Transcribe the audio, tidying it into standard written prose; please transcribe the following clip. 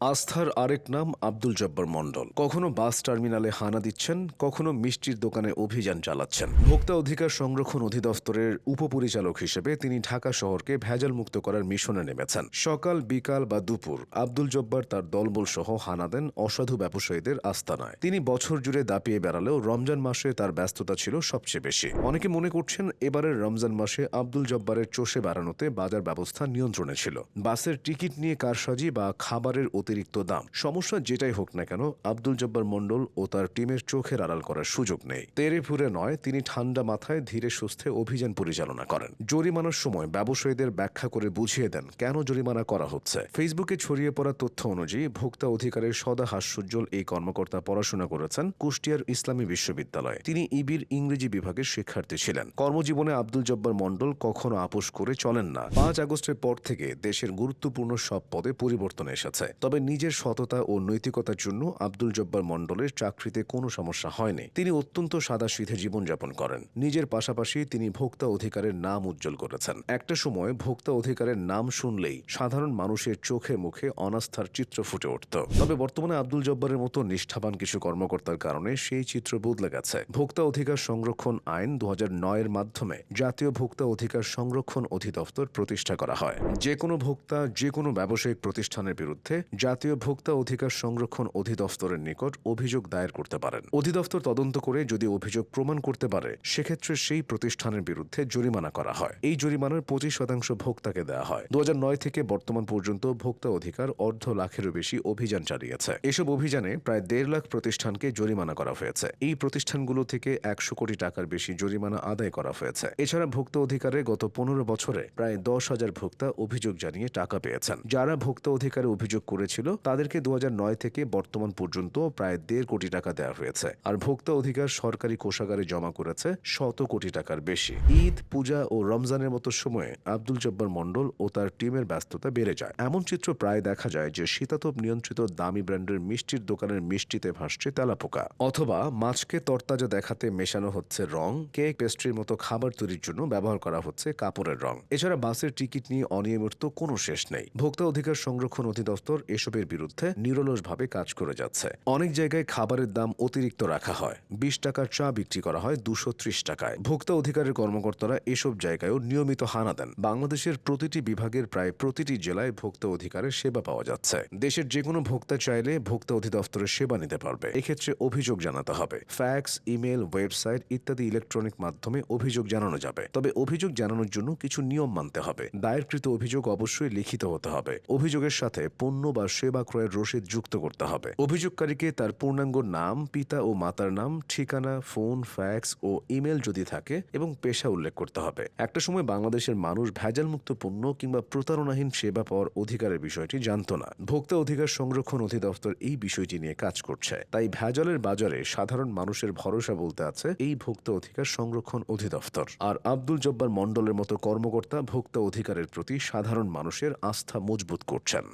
আস্থার আরেক নাম আব্দুল জব্বার মণ্ডল। কখনো বাস টার্মিনালে হানা দিচ্ছেন, কখনো মিষ্টির দোকানে অভিযান চালাচ্ছেন। ভোক্তা অধিকার সংরক্ষণ অধিদপ্তরের উপপরিচালক হিসেবে তিনি ঢাকা শহরকে ভেজাল মুক্ত করার মিশনে নেমেছেন। সকাল, বিকাল বা দুপুর আব্দুল জব্বার তার দলবল সহ হানা দেন অসাধু ব্যবসায়ীদের আস্তানায়। তিনি বছর জুড়ে দাপিয়ে বেড়ালেও রমজান মাসে তার ব্যস্ততা ছিল সবচেয়ে বেশি। অনেকে মনে করছেন এবারের রমজান মাসে আব্দুল জব্বারের চষে বেড়ানোতে বাজার ব্যবস্থা নিয়ন্ত্রণে ছিল। বাসের টিকিট নিয়ে কারসাজি বা খাবারের অতিরিক্ত দাম, সমস্যা যেটাই হোক না কেন আব্দুল জব্বার মণ্ডল ও তার টিমের চোখের আড়াল করার সুযোগ নেই। তেরে ফুরে নয়, তিনি ঠান্ডা মাথায় ধীরে সুস্থে অভিযান পরিচালনা করেন। জরিমানার সময় ব্যবসায়ীদের ব্যাখ্যা করে বুঝিয়ে দেন কেন জরিমানা করা হচ্ছে। ফেসবুকে ছড়িয়ে পড়া তথ্য অনুযায়ী ভোক্তা অধিকারের সদা হাস্যোজ্জ্বল এই কর্মকর্তা পড়াশোনা করেছেন কুষ্টিয়ার ইসলামী বিশ্ববিদ্যালয়ে। তিনি ইবির ইংরেজি বিভাগের শিক্ষার্থী ছিলেন। কর্মজীবনে আব্দুল জব্বার মণ্ডল কখনো আপোষ করে চলেন না। 5 আগস্টের পর থেকে দেশের গুরুত্বপূর্ণ সব পদে পরিবর্তন এসেছে, তবে নিজের সততা ও নৈতিকতার জন্য আব্দুল জব্বার মণ্ডলের চাকরিতে কোনো সমস্যা হয়নি। তিনি অত্যন্ত সাদাসিধে জীবনযাপন করেন। নিজের পাশাপাশি তিনি ভোক্তা অধিকারের নাম উজ্জ্বল করেছেন। একটা সময় ভোক্তা অধিকারের নাম শুনলেই সাধারণ মানুষের চোখে মুখে অনাস্থার চিত্র ফুটে উঠত। তবে বর্তমানে আব্দুল জব্বারের মতো নিষ্ঠাবান কিছু কর্মকর্তার কারণে সেই চিত্র বদলে গেছে। ভোক্তা অধিকার সংরক্ষণ আইন 2009 এর মাধ্যমে জাতীয় ভোক্তা অধিকার সংরক্ষণ অধিদপ্তর প্রতিষ্ঠা করা হয়। যে কোনো ভোক্তা যে কোনো ব্যবসায়িক প্রতিষ্ঠানের বিরুদ্ধে জাতীয় ভোক্তা অধিকার সংরক্ষণ অধিদপ্তরের নিকট অভিযোগ দায়ের করতে পারেন। অধিদপ্তর তদন্ত করে যদি অভিযোগ প্রমাণ করতে পারে, সেক্ষেত্রে সেই প্রতিষ্ঠানের বিরুদ্ধে জরিমানা করা হয়। এই জরিমানার 25% ভোক্তাকে দেওয়া হয়। 2009 থেকে বর্তমান পর্যন্ত ভোক্তা অধিকার 1.5 লাখেরও বেশি অভিযান চালিয়েছে। এসব অভিযানে প্রায় 1.5 লাখ প্রতিষ্ঠানকে জরিমানা করা হয়েছে। এই প্রতিষ্ঠানগুলো থেকে 100 কোটি টাকার বেশি জরিমানা আদায় করা হয়েছে। এছাড়া ভোক্তা অধিকারে গত 15 বছরে প্রায় 10,000 ভোক্তা অভিযোগ জানিয়ে টাকা পেয়েছেন। যারা ভোক্তা অধিকারে অভিযোগ করেছিল তাদেরকে 2009 থেকে বর্তমান পর্যন্ত প্রায় 1.5 কোটি টাকা দেওয়া হয়েছে। আর ভোক্তা অধিকার সরকারি কোষাগারে জমা করেছে 100 কোটি টাকার বেশি। ঈদ, পূজা ও রমজানের মতো সময়ে আব্দুল জব্বার মণ্ডল ও তার টিমের ব্যস্ততা বেড়ে যায়। এমন চিত্র প্রায় দেখা যায় যে শীতাতপ নিয়ন্ত্রিত দামি ব্র্যান্ডের মিষ্টির দোকানের মিষ্টিতে ভাসছে তেলাপোকা, অথবা মাছকে তরতাজা দেখাতে মেশানো হচ্ছে রং, কেক, পেস্ট্রির মতো খাবার তৈরির জন্য ব্যবহার করা হচ্ছে কাপড়ের রং। এছাড়া বাসের টিকিট নিয়ে অনিয়মের তো কোনো শেষ নেই। ভোক্তা অধিকার সংরক্ষণ অধিদপ্তর এসবের বিরুদ্ধে নিরলসভাবে কাজ করে যাচ্ছে। অনেক জায়গায় খাবারের দাম অতিরিক্ত রাখা হয়। 20 টাকার চা বিক্রি করা হয় 230 টাকায়। ভোক্তা অধিকারের কর্মকর্তারা এসব জায়গায়ও নিয়মিত হানা দেন। বাংলাদেশের প্রতিটি বিভাগের প্রায় প্রতিটি জেলায় ভোক্তা অধিকারের সেবা পাওয়া যাচ্ছে। দেশের যে কোনো ভোক্তা চাইলে ভোক্তা অধিদপ্তরের সেবা নিতে পারবে। এক্ষেত্রে অভিযোগ জানাতে হবে। ফ্যাক্স, ইমেল, ওয়েবসাইট ইত্যাদি ইলেকট্রনিক মাধ্যমে অভিযোগ জানানো যাবে। তবে অভিযোগ জানানোর জন্য কিছু নিয়ম মানতে হবে। দায়েরকৃত অভিযোগ অবশ্যই লিখিত হতে হবে। অভিযোগের সাথে পণ্য বা সেবা ক্রয়ের রসিদ যুক্ত করতে হবে। অভিযোগকারীকে তার পূর্ণাঙ্গ নাম, পিতা ও মাতার নাম, ঠিকানা, ফোন, ফ্যাক্স ও ইমেল যদি থাকে এবং পেশা উল্লেখ করতে হবে। একটা সময় বাংলাদেশের মানুষ ভেজালমুক্ত পণ্য কিংবা প্রতারণাহীন সেবা পাওয়ার অধিকারের বিষয়টি জানত না। ভোক্তা অধিকার সংরক্ষণ অধিদপ্তর এই বিষয়টি নিয়ে কাজ করছে। তাই ভেজালের বাজারে সাধারণ মানুষের ভরসা বলতে আছে এই ভোক্তা অধিকার সংরক্ষণ অধিদপ্তর। আর আব্দুল জব্বার মণ্ডলের মতো কর্মকর্তা ভোক্তা অধিকারের প্রতি সাধারণ মানুষের আস্থা মজবুত করছেন।